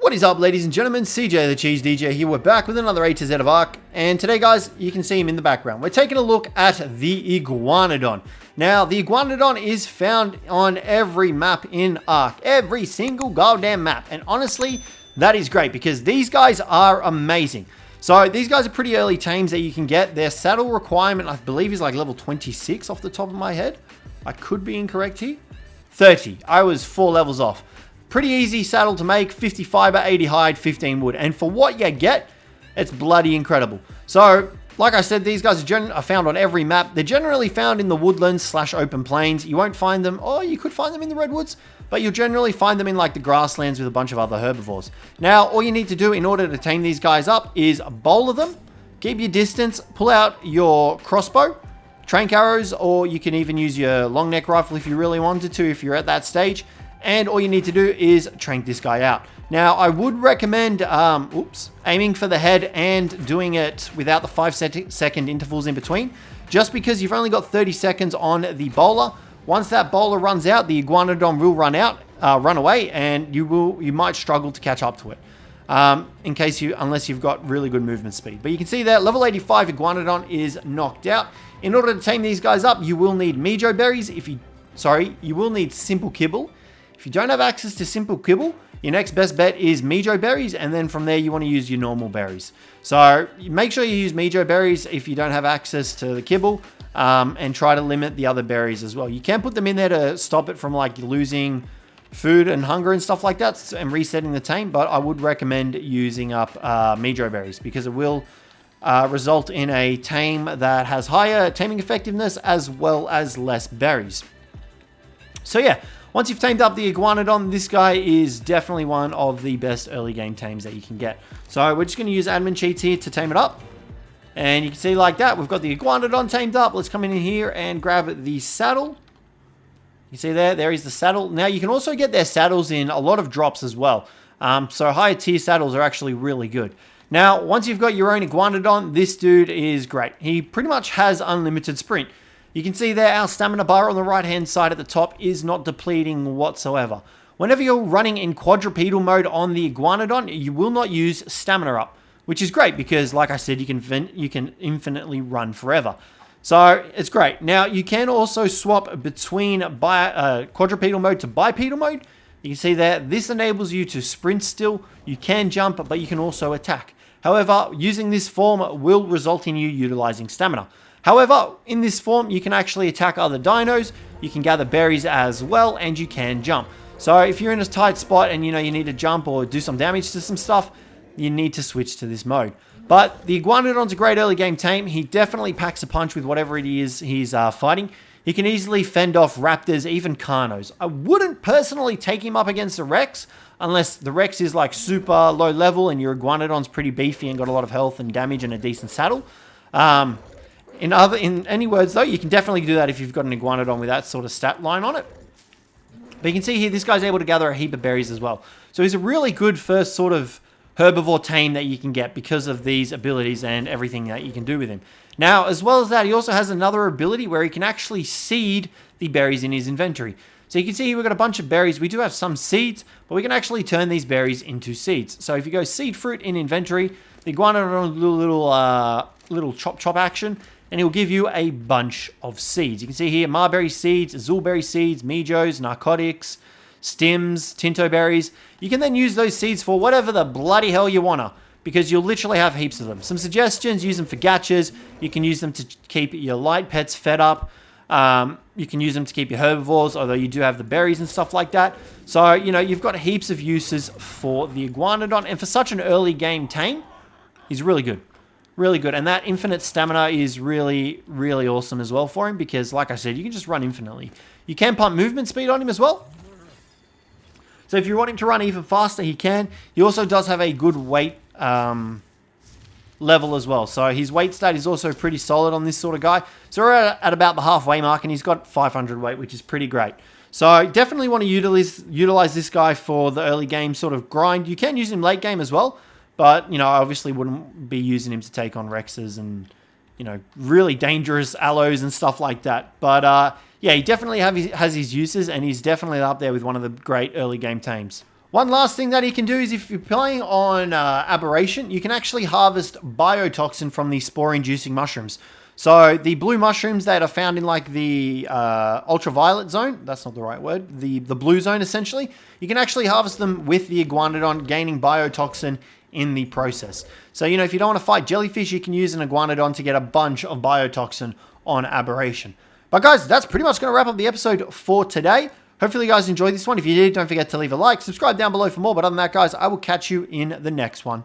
What is up, ladies and gentlemen? CJ the Cheese DJ here. We're back with another A to Z of Ark. And today, guys, you can see him in the background. We're taking a look at the Iguanodon. Now, the Iguanodon is found on every map in Ark. Every single goddamn map. And honestly, that is great because these guys are amazing. So, these guys are pretty early tames that you can get. Their saddle requirement, I believe, is like level 26 off the top of my head. I could be incorrect here. 30. I was 4 levels off. Pretty easy saddle to make, 50 fiber, 80 hide, 15 wood. And for what you get, it's bloody incredible. So, like I said, these guys are found on every map. They're generally found in the woodlands / open plains. You won't find them, or you could find them in the redwoods, but you'll generally find them in like the grasslands with a bunch of other herbivores. Now, all you need to do in order to tame these guys up is bowler them, keep your distance, pull out your crossbow, trank arrows, or you can even use your long neck rifle if you really wanted to, if you're at that stage. And all you need to do is trank this guy out. Now, I would recommend aiming for the head and doing it without the 5-second intervals in between, just because you've only got 30 seconds on the bowler. Once that bowler runs out, the Iguanodon will run away, and you might struggle to catch up to it. Unless you've got really good movement speed. But you can see that level 85 Iguanodon is knocked out. In order to tame these guys up, you will need Mejo berries. You will need simple kibble. If you don't have access to simple kibble, your next best bet is Mejo berries, and then from there you want to use your normal berries. So make sure you use Mejo berries if you don't have access to the kibble, and try to limit the other berries as well. You can put them in there to stop it from like losing food and hunger and stuff like that and resetting the tame, but I would recommend using up Mejo berries because it will result in a tame that has higher taming effectiveness as well as less berries. So yeah. Once you've tamed up the Iguanodon, this guy is definitely one of the best early game tames that you can get. So we're just going to use admin cheats here to tame it up. And you can see like that, we've got the Iguanodon tamed up. Let's come in here and grab the saddle. You see there is the saddle. Now you can also get their saddles in a lot of drops as well. So higher tier saddles are actually really good. Now, once you've got your own Iguanodon, this dude is great. He pretty much has unlimited sprint. You can see there our stamina bar on the right hand side at the top is not depleting whatsoever. Whenever you're running in quadrupedal mode on the Iguanodon, you will not use stamina up, which is great because like I said, you can infinitely run forever. So it's great. Now you can also swap between quadrupedal mode to bipedal mode. You can see there, this enables you to sprint still. You can jump, but you can also attack. However, using this form will result in you utilizing stamina. However, in this form, you can actually attack other dinos, you can gather berries as well, and you can jump. So if you're in a tight spot and you need to jump or do some damage to some stuff, you need to switch to this mode. But the Iguanodon's a great early game tame. He definitely packs a punch with whatever it is he's fighting. He can easily fend off raptors, even Carnos. I wouldn't personally take him up against a Rex, unless the Rex is like super low level and your Iguanodon's pretty beefy and got a lot of health and damage and a decent saddle. In any words, though, you can definitely do that if you've got an Iguanodon with that sort of stat line on it. But you can see here, this guy's able to gather a heap of berries as well. So he's a really good first sort of herbivore tame that you can get because of these abilities and everything that you can do with him. Now, as well as that, he also has another ability where he can actually seed the berries in his inventory. So you can see here we've got a bunch of berries. We do have some seeds, but we can actually turn these berries into seeds. So if you go seed fruit in inventory, the Iguanodon little chop action, and he'll give you a bunch of seeds. You can see here, Marberry seeds, Azulberry seeds, Mejos, narcotics, stims, Tinto berries. You can then use those seeds for whatever the bloody hell you wanna, because you'll literally have heaps of them. Some suggestions, use them for gachas. You can use them to keep your light pets fed up. You can use them to keep your herbivores, although you do have the berries and stuff like that. So, you've got heaps of uses for the Iguanodon, and for such an early game tame, he's really good. Really good. And that infinite stamina is really, really awesome as well for him because, like I said, you can just run infinitely. You can pump movement speed on him as well. So if you want him to run even faster, he can. He also does have a good weight level as well. So his weight stat is also pretty solid on this sort of guy. So we're at about the halfway mark, and he's got 500 weight, which is pretty great. So definitely want to utilize this guy for the early game sort of grind. You can use him late game as well. But, I obviously wouldn't be using him to take on Rexes and, really dangerous allos and stuff like that. But, yeah, he definitely has his uses, and he's definitely up there with one of the great early game tames. One last thing that he can do is if you're playing on Aberration, you can actually harvest biotoxin from these spore-inducing mushrooms. So the blue mushrooms that are found in like the ultraviolet zone, that's not the right word, the blue zone essentially, you can actually harvest them with the Iguanodon, gaining biotoxin in the process. So, you know, if you don't want to fight jellyfish, you can use an Iguanodon to get a bunch of biotoxin on Aberration. But guys, that's pretty much going to wrap up the episode for today. Hopefully you guys enjoyed this one. If you did, don't forget to leave a like, subscribe down below for more. But other than that, guys, I will catch you in the next one.